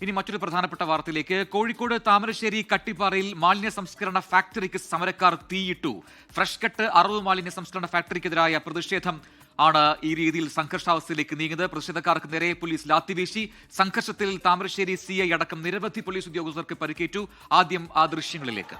ഇനി മറ്റൊരു പ്രധാനപ്പെട്ട വാർത്തയിലേക്ക്. കോഴിക്കോട് താമരശ്ശേരി കട്ടിപ്പാറയിൽ മാലിന്യ സംസ്കരണ ഫാക്ടറിക്ക് സമരക്കാർ തീയിട്ടു. ഫ്രഷ് കട്ട് അറവ് മാലിന്യ സംസ്കരണ ഫാക്ടറിക്കെതിരായ പ്രതിഷേധം ആണ് ഈ രീതിയിൽ സംഘർഷാവസ്ഥയിലേക്ക് നീങ്ങുന്നത്. പ്രതിഷേധക്കാർക്ക് നേരെ പോലീസ് ലാത്തിവീശി. സംഘർഷത്തിൽ താമരശ്ശേരി CI അടക്കം നിരവധി പോലീസ് ഉദ്യോഗസ്ഥർക്ക് പരിക്കേറ്റു. ആദ്യം ആ ദൃശ്യങ്ങളിലേക്ക്.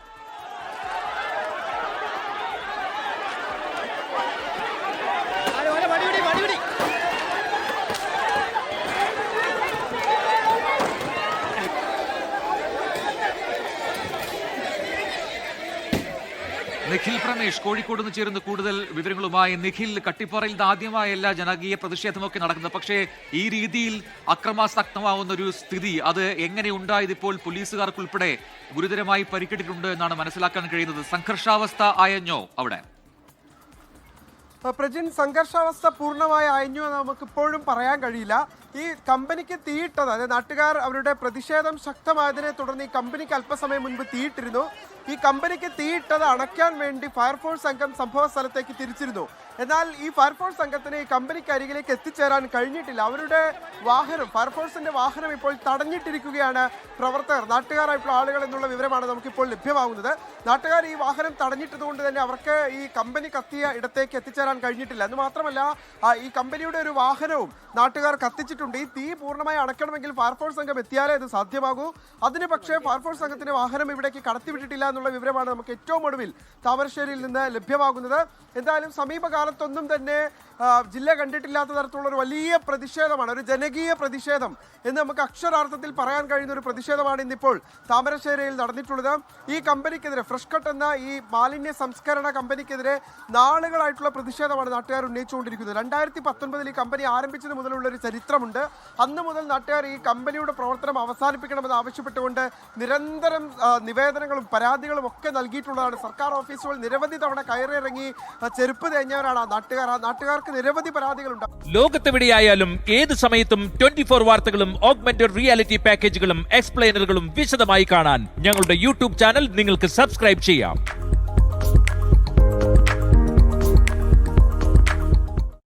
നിഖിൽ പ്രമേഷ് കോഴിക്കോട് നിന്ന് ചേരുന്ന കൂടുതൽ വിവരങ്ങളുമായി. നിഖിൽ, കട്ടിപ്പാറയിൽ ഇത് ആദ്യമായല്ല ജനകീയ പ്രതിഷേധമൊക്കെ നടക്കുന്നത്. പക്ഷേ ഈ രീതിയിൽ അക്രമാസക്തമാവുന്ന ഒരു സ്ഥിതി അത് എങ്ങനെ ഉണ്ടായത്? ഇപ്പോൾ പോലീസുകാർക്കുൾപ്പെടെ ഗുരുതരമായി പരിക്കേറ്റിട്ടുണ്ട് എന്നാണ് മനസ്സിലാക്കാൻ കഴിയുന്നത്. സംഘർഷാവസ്ഥ അയഞ്ഞോ അവിടെ? പ്രജിൻ, സംഘർഷാവസ്ഥ പൂർണ്ണമായി അയഞ്ഞു എന്ന് നമുക്ക് ഇപ്പോഴും പറയാൻ കഴിയില്ല. ഈ കമ്പനിക്ക് തീയിട്ടത്, അതായത് നാട്ടുകാർ അവരുടെ പ്രതിഷേധം ശക്തമായതിനെ തുടർന്ന് ഈ കമ്പനിക്ക് അല്പസമയം മുൻപ് തീയിട്ടിരുന്നു. ഈ കമ്പനിക്ക് തീയിട്ടത് അണയ്ക്കാൻ വേണ്ടി ഫയർഫോഴ്സ് സംഘം സംഭവ സ്ഥലത്തേക്ക് തിരിച്ചിരുന്നു. എന്നാൽ ഈ ഫയർഫോഴ്സ് സംഘത്തിന് ഈ കമ്പനിക്ക് അരികിലേക്ക് എത്തിച്ചേരാൻ കഴിഞ്ഞിട്ടില്ല. അവരുടെ വാഹനം, ഫയർഫോഴ്സിന്റെ വാഹനം ഇപ്പോൾ തടഞ്ഞിട്ടിരിക്കുകയാണ് പ്രവർത്തകർ, നാട്ടുകാരായിട്ടുള്ള ആളുകൾ എന്നുള്ള വിവരമാണ് നമുക്കിപ്പോൾ ലഭ്യമാകുന്നത്. നാട്ടുകാർ ഈ വാഹനം തടഞ്ഞിട്ടതുകൊണ്ട് തന്നെ അവർക്ക് ഈ കമ്പനി കത്തിയ ഇടത്തേക്ക് എത്തിച്ചേരാൻ കഴിഞ്ഞിട്ടില്ല. എന്ന് മാത്രമല്ല, ഈ കമ്പനിയുടെ ഒരു വാഹനവും നാട്ടുകാർ കത്തിച്ചിട്ടുണ്ട്. ഈ തീ പൂർണ്ണമായി അണയ്ക്കണമെങ്കിൽ ഫയർഫോഴ്സ് സംഘം എത്തിയാലേ അത് സാധ്യമാകൂ. അതിന് പക്ഷേ ഫയർഫോഴ്സ് സംഘത്തിന്റെ വാഹനം ഇവിടേക്ക് കടത്തിവിട്ടിട്ടില്ല എന്നുള്ള വിവരമാണ് നമുക്ക് ഏറ്റവും ഒടുവിൽ താമരശ്ശേരിയിൽ നിന്ന് ലഭ്യമാകുന്നത്. എന്തായാലും സമീപകാലത്തൊന്നും തന്നെ ജില്ല കണ്ടിട്ടില്ലാത്ത തരത്തിലുള്ള ഒരു വലിയ പ്രതിഷേധമാണ്, ഒരു ജനകീയ പ്രതിഷേധം എന്ന് നമുക്ക് അക്ഷരാർത്ഥത്തിൽ പറയാൻ കഴിയുന്ന ഒരു പ്രതിഷേധമാണ് ഇന്നിപ്പോൾ താമരശ്ശേരിയിൽ നടന്നിട്ടുള്ളത്. ഈ കമ്പനിക്കെതിരെ, ഫ്രഷ് കട്ട് എന്ന ഈ മാലിന്യ സംസ്കരണ കമ്പനിക്കെതിരെ നാളുകളായിട്ടുള്ള പ്രതിഷേധമാണ് നാട്ടുകാർ ഉന്നയിച്ചുകൊണ്ടിരിക്കുന്നത്. 2019 ഈ കമ്പനി ആരംഭിച്ചത് മുതലുള്ള ഒരു ചരിത്രമുണ്ട്. അന്ന് മുതൽ നാട്ടുകാർ ഈ കമ്പനിയുടെ പ്രവർത്തനം അവസാനിപ്പിക്കണമെന്ന് ആവശ്യപ്പെട്ടുകൊണ്ട് നിരന്തരം നിവേദനങ്ങളും പരാതികളും ഒക്കെ നൽകിയിട്ടുള്ളതാണ്. സർക്കാർ ഓഫീസുകൾ നിരവധി തവണ കയറിയിറങ്ങി ചെരുപ്പ് തേഞ്ഞവരാണ് നാട്ടുകാർക്ക് നിരവധി പരാതികളുണ്ട്. ലോകത്തെവിടെയായാലും ഏത് സമയത്തും 24 വാർത്തകളും ഓഗ്മെന്റഡ് റിയാലിറ്റി പാക്കേജുകളും എക്സ്പ്ലെയിനറുകളും വിശദമായി കാണാൻ ഞങ്ങളുടെ യൂട്യൂബ് ചാനൽ നിങ്ങൾക്ക് സബ്സ്ക്രൈബ് ചെയ്യാം.